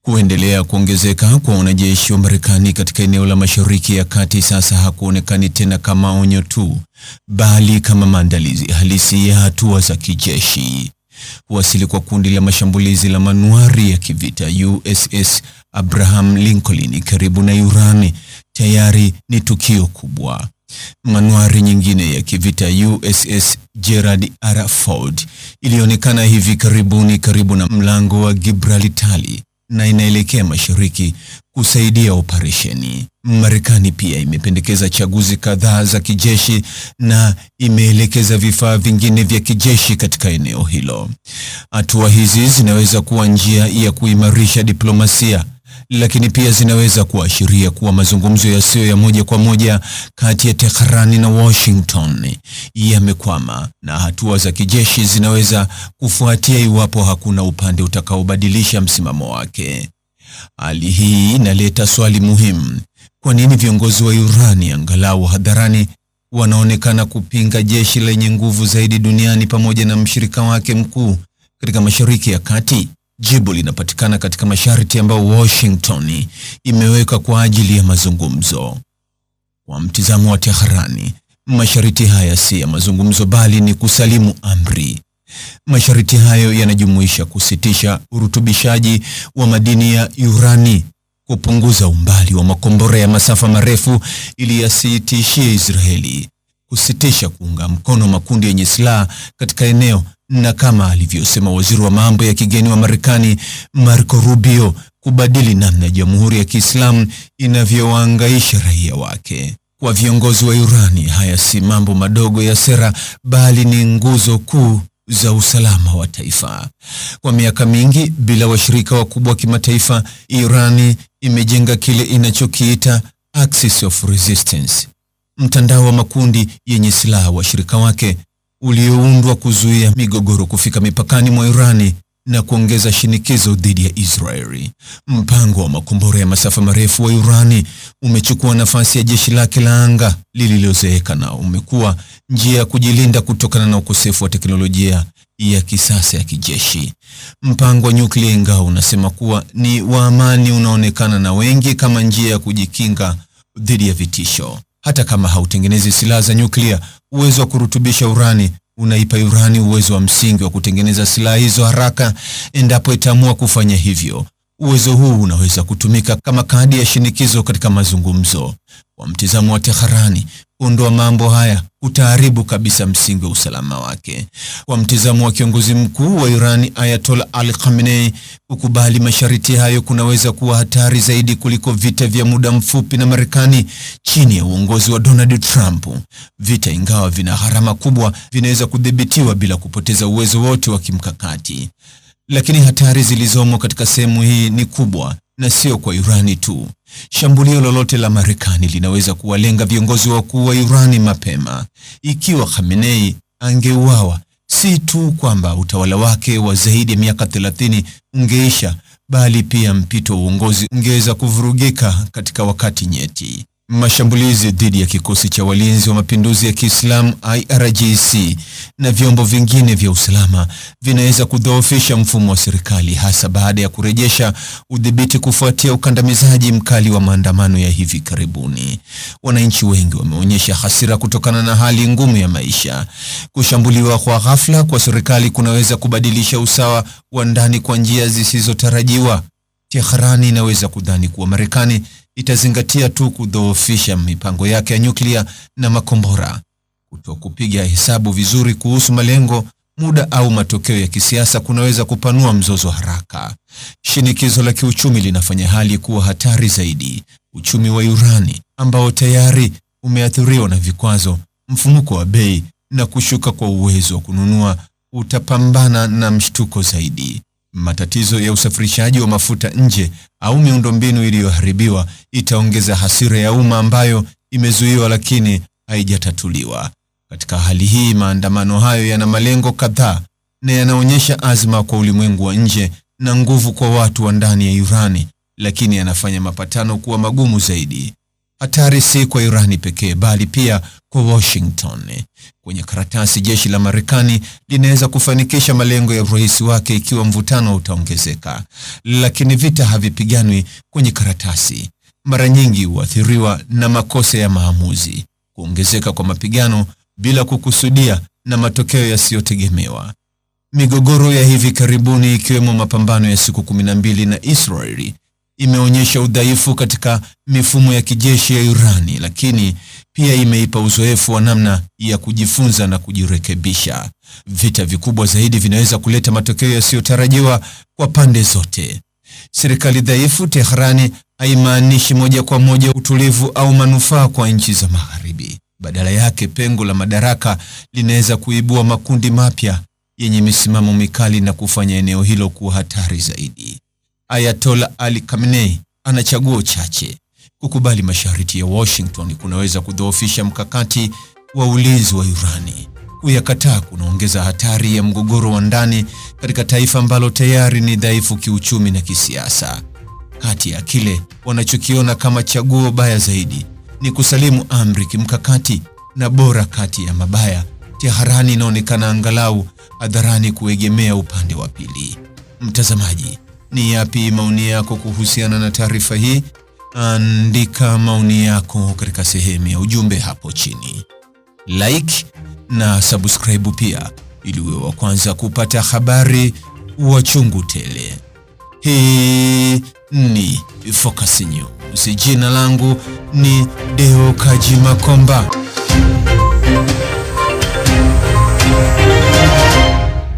Kuendelea kuongezeka kwa wanajeshi wa Marekani katika eneo la Mashariki ya Kati sasa hakuonekani tena kama onyo tu, bali kama maandalizi halisi ya hatua za kijeshi. Kuwasili kwa kundi la mashambulizi la manuari ya kivita USS Abraham Lincoln karibu na Iran tayari ni tukio kubwa. Manuari nyingine ya kivita USS Gerald R. Ford ilionekana hivi karibuni karibu na mlango wa Gibraltar na inaelekea mashariki kusaidia operesheni. Marekani pia imependekeza chaguzi kadhaa za kijeshi na imeelekeza vifaa vingine vya kijeshi katika eneo hilo. Hatua hizi zinaweza kuwa njia ya kuimarisha diplomasia, lakini pia zinaweza kuashiria kuwa mazungumzo yasiyo ya moja kwa moja kati ya Tehran na Washington yamekwama, na hatua za kijeshi zinaweza kufuatia iwapo hakuna upande utakaobadilisha msimamo wake. Hali hii inaleta swali muhimu. Kwa nini viongozi wa Iran angalau hadharani wanaonekana kupinga jeshi lenye nguvu zaidi duniani pamoja na mshirika wake mkuu katika Mashariki ya Kati? Jibu linapatikana katika masharti ambayo Washington imeweka kwa ajili ya mazungumzo. Kwa mtizamo wa Tehran, masharti haya si ya mazungumzo bali ni kusalimu amri. Masharti hayo yanajumuisha kusitisha urutubishaji wa madini ya urani, kupunguza umbali wa makombora ya masafa marefu ili yasitishie Israeli, kusitisha kuunga mkono makundi yenye silaha katika eneo, na kama alivyosema waziri wa mambo ya kigeni wa Marekani Marco Rubio, kubadili namna Jamhuri ya Kiislamu inavyowaangaisha raia wake. Kwa viongozi wa Irani, haya si mambo madogo ya sera bali ni nguzo kuu za usalama wa taifa. Kwa miaka mingi, bila washirika wakubwa wa kimataifa, Irani imejenga kile inachokiita Axis of Resistance, mtandao wa makundi yenye silaha washirika wake ulioundwa kuzuia migogoro kufika mipakani mwa Irani na kuongeza shinikizo dhidi ya Israeli. Mpango wa makombora ya masafa marefu wa Irani umechukua nafasi ya jeshi lake la anga lililozeeka na umekuwa njia ya kujilinda kutokana na ukosefu wa teknolojia ya kisasa ya kijeshi. Mpango wa nyuklia, ingawa unasema kuwa ni wa amani, unaonekana na wengi kama njia ya kujikinga dhidi ya vitisho. Hata kama hautengenezi silaha za nyuklia, uwezo wa kurutubisha urani unaipa Irani uwezo wa msingi wa kutengeneza silaha hizo haraka endapo itaamua kufanya hivyo. Uwezo huu unaweza kutumika kama kadi ya shinikizo katika mazungumzo. Kwa mtizamo wa Tehran, kuondoa mambo haya kutaharibu kabisa msingi wa usalama wake. Kwa mtizamo wa kiongozi mkuu wa Irani Ayatollah Ali Khamenei, kukubali masharti hayo kunaweza kuwa hatari zaidi kuliko vita vya muda mfupi na Marekani chini ya uongozi wa Donald Trump. Vita, ingawa vina gharama kubwa, vinaweza kudhibitiwa bila kupoteza uwezo wote wa kimkakati. Lakini hatari zilizomo katika sehemu hii ni kubwa, na sio kwa Irani tu. Shambulio lolote la Marekani linaweza kuwalenga viongozi wakuu wa Irani mapema. Ikiwa Khamenei angeuawa, si tu kwamba utawala wake wa zaidi ya miaka 30 ungeisha, bali pia mpito wa uongozi ungeweza kuvurugika katika wakati nyeti. Mashambulizi dhidi ya kikosi cha walinzi wa mapinduzi ya Kiislamu IRGC na vyombo vingine vya usalama vinaweza kudhoofisha mfumo wa serikali, hasa baada ya kurejesha udhibiti kufuatia ukandamizaji mkali wa maandamano ya hivi karibuni. Wananchi wengi wameonyesha hasira kutokana na hali ngumu ya maisha. Kushambuliwa kwa ghafla kwa serikali kunaweza kubadilisha usawa wa ndani kwa njia zisizotarajiwa. Tehran inaweza kudhani kuwa Marekani itazingatia tu kudhoofisha mipango yake ya nyuklia na makombora. Kutokupiga hesabu vizuri kuhusu malengo, muda au matokeo ya kisiasa kunaweza kupanua mzozo haraka. Shinikizo la kiuchumi linafanya hali kuwa hatari zaidi. Uchumi wa Irani, ambao tayari umeathiriwa na vikwazo, mfumuko wa bei na kushuka kwa uwezo wa kununua, utapambana na mshtuko zaidi. Matatizo ya usafirishaji wa mafuta nje au miundombinu iliyoharibiwa itaongeza hasira ya umma ambayo imezuiwa lakini haijatatuliwa. Katika hali hii, maandamano hayo yana malengo kadhaa na yanaonyesha azma kwa ulimwengu wa nje na nguvu kwa watu wa ndani ya Irani, lakini yanafanya mapatano kuwa magumu zaidi. Hatari si kwa Irani pekee bali pia kwa Washington. Kwenye karatasi, jeshi la Marekani linaweza kufanikisha malengo ya rais wake ikiwa mvutano utaongezeka. Lakini vita havipiganwi kwenye karatasi. Mara nyingi huathiriwa na makosa ya maamuzi, kuongezeka kwa mapigano bila kukusudia na matokeo yasiyotegemewa. Migogoro ya hivi karibuni ikiwemo mapambano ya siku 12 na Israeli imeonyesha udhaifu katika mifumo ya kijeshi ya Irani, lakini pia imeipa uzoefu wa namna ya kujifunza na kujirekebisha. Vita vikubwa zaidi vinaweza kuleta matokeo yasiyotarajiwa kwa pande zote. Serikali dhaifu Teherani haimaanishi moja kwa moja utulivu au manufaa kwa nchi za Magharibi. Badala yake, pengo la madaraka linaweza kuibua makundi mapya yenye misimamo mikali na kufanya eneo hilo kuwa hatari zaidi. Ayatollah Ali Khamenei ana chaguo chache. Kukubali masharti ya Washington kunaweza kudhoofisha mkakati wa ulinzi wa Irani. Kuyakataa kunaongeza hatari ya mgogoro wa ndani katika taifa ambalo tayari ni dhaifu kiuchumi na kisiasa. Kati ya kile wanachokiona kama chaguo baya zaidi ni kusalimu amri kimkakati na bora kati ya mabaya, Teherani inaonekana angalau hadharani kuegemea upande wa pili. Mtazamaji, ni yapi maoni yako kuhusiana na taarifa hii? Andika maoni yako katika sehemu ya ujumbe hapo chini. Like na subscribe pia ili uwe wa kwanza kupata habari wa chungu tele. Hii ni Focus News. Jina langu ni Deo Kaji Makomba.